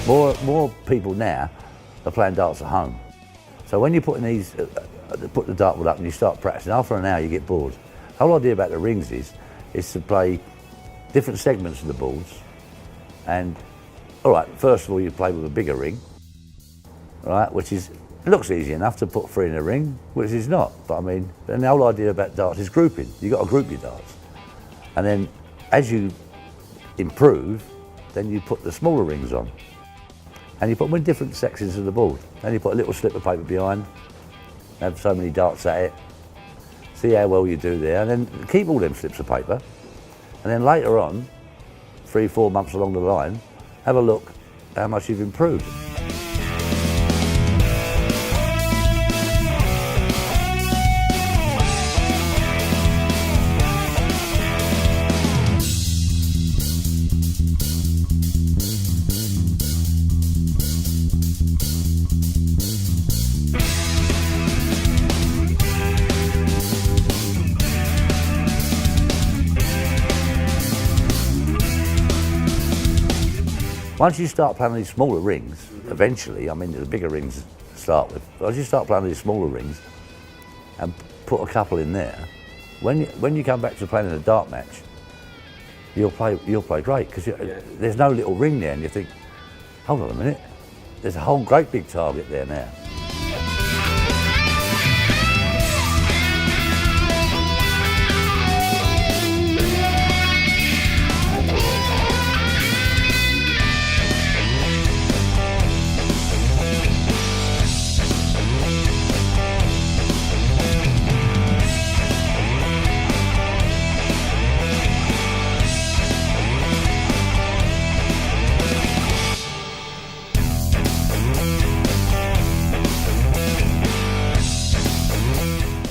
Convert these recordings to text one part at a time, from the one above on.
More people now are playing darts at home. So when you're putting these, put the dartboard up and you start practicing, after an hour you get bored. The whole idea about the rings is to play different segments of the boards. And all right, first of all you play with a bigger ring, right, which is, it looks easy enough to put 3 in a ring, which is not. But I mean, and the whole idea about darts is grouping. You've got to group your darts. And then as you improve, then you put the smaller rings on. And you put them in different sections of the board. Then you put a little slip of paper behind, have so many darts at it, see how well you do there, and then keep all them slips of paper. And then later on, 3-4 months along the line, have a look how much you've improved. Once you start playing these smaller rings, eventually, I mean the bigger rings to start with, once you start playing these smaller rings and put a couple in there, when you come back to playing in a dart match, you'll play great, because there's no little ring there and you think, hold on a minute, there's a whole great big target there now.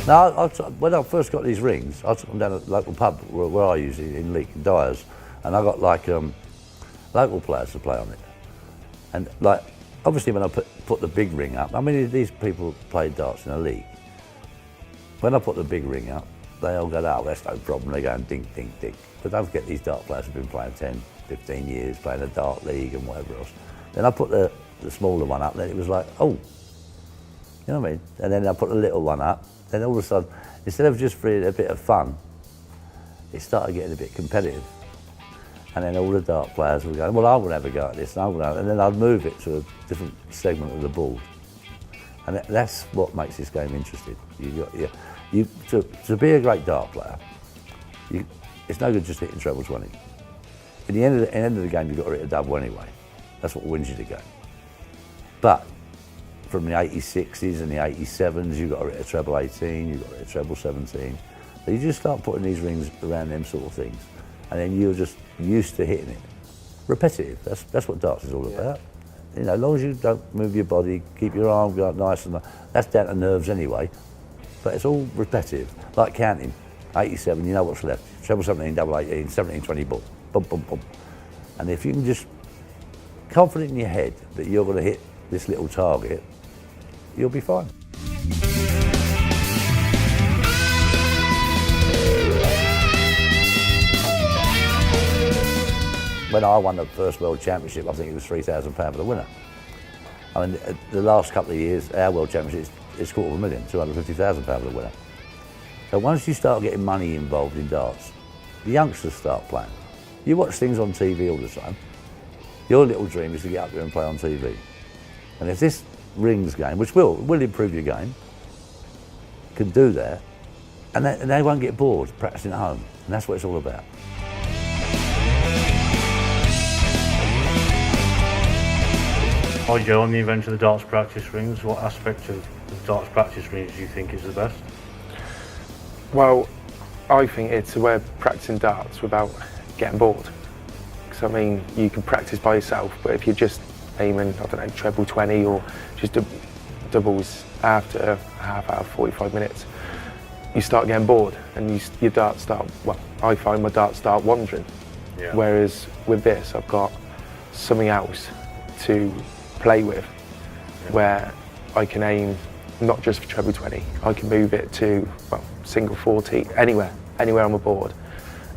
Now, when I first got these rings, I took them down at the local pub where I use it in Leek and Dyers, and I got like local players to play on it. And like, obviously when I put the big ring up, I mean these people play darts in a league. When I put the big ring up, they all go, oh, that's no problem, they go and ding, ding, ding. But don't forget these dart players have been playing 10, 15 years, playing a dart league and whatever else. Then I put the smaller one up, then it was like, oh, you know what I mean? And then I put the little one up, then all of a sudden, instead of just for a bit of fun, it started getting a bit competitive. And then all the dart players were going, well, I'm going to have a go at this, and then I'd move it to a different segment of the board. And that's what makes this game interesting. To be a great dart player, it's no good just hitting treble 20. At the end of the game, you've got to hit a double anyway. That's what wins you the game. But from the 86s and the 87s, you've got to hit a treble 18, you've got to hit a treble 17. So you just start putting these rings around them sort of things, and then you're just used to hitting it. Repetitive, that's what darts is all about. You know, as long as you don't move your body, keep your arm going nice and that's down to nerves anyway, but it's all repetitive. Like counting, 87, you know what's left. Treble 17, double 18, 17, 20, boom, boom, boom, boom. And if you can just confident in your head that you're going to hit this little target, you'll be fine. When I won the first World Championship, I think it was £3,000 for the winner. I mean, the last couple of years, our World Championship is £250,000, £250,000 for the winner. So once you start getting money involved in darts, the youngsters start playing. You watch things on TV all the time. Your little dream is to get up there and play on TV. And if this rings game, which will improve your game, can do that, and they won't get bored practicing at home. And that's what it's all about. Hi Joe, on the inventor of the darts practice rings, what aspect of the darts practice rings do you think is the best? Well, I think it's a way of practicing darts without getting bored. Because I mean, you can practice by yourself, but if you're just aiming, I don't know, treble 20 or just doubles after a half hour, 45 minutes, you start getting bored and your darts start, well, I find my darts start wandering. Yeah. Whereas with this, I've got something else to play with, where I can aim not just for treble 20, I can move it to, well, single 40, anywhere on the board,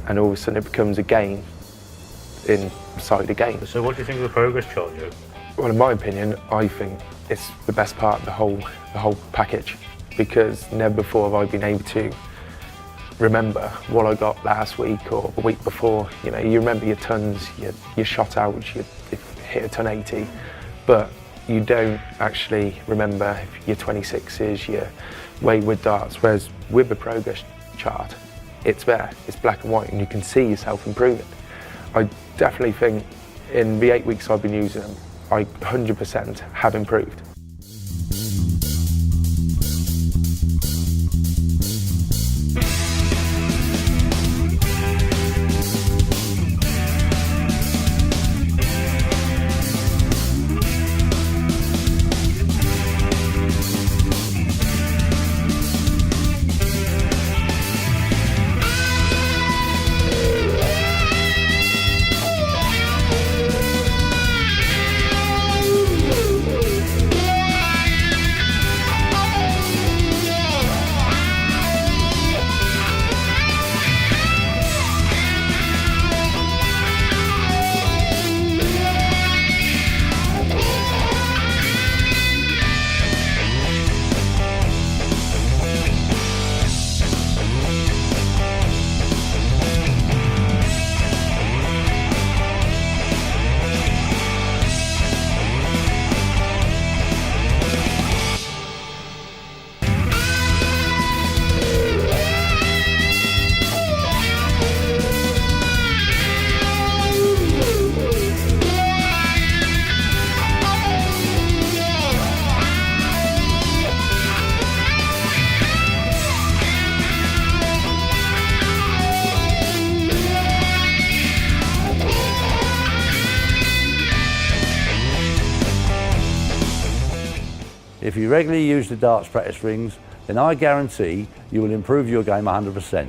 and all of a sudden it becomes a game inside a game. So what do you think of the progress chart, Joe? Well, in my opinion, I think it's the best part of the whole package, because never before have I been able to remember what I got last week or the week before. You know, you remember your tons, your shot outs, you hit a ton 80, but you don't actually remember your 26s, your wayward darts. Whereas with the progress chart, it's there, it's black and white, and you can see yourself improving. I definitely think in the 8 weeks I've been using them, I 100% have improved. If you regularly use the darts practice rings, then I guarantee you will improve your game 100%.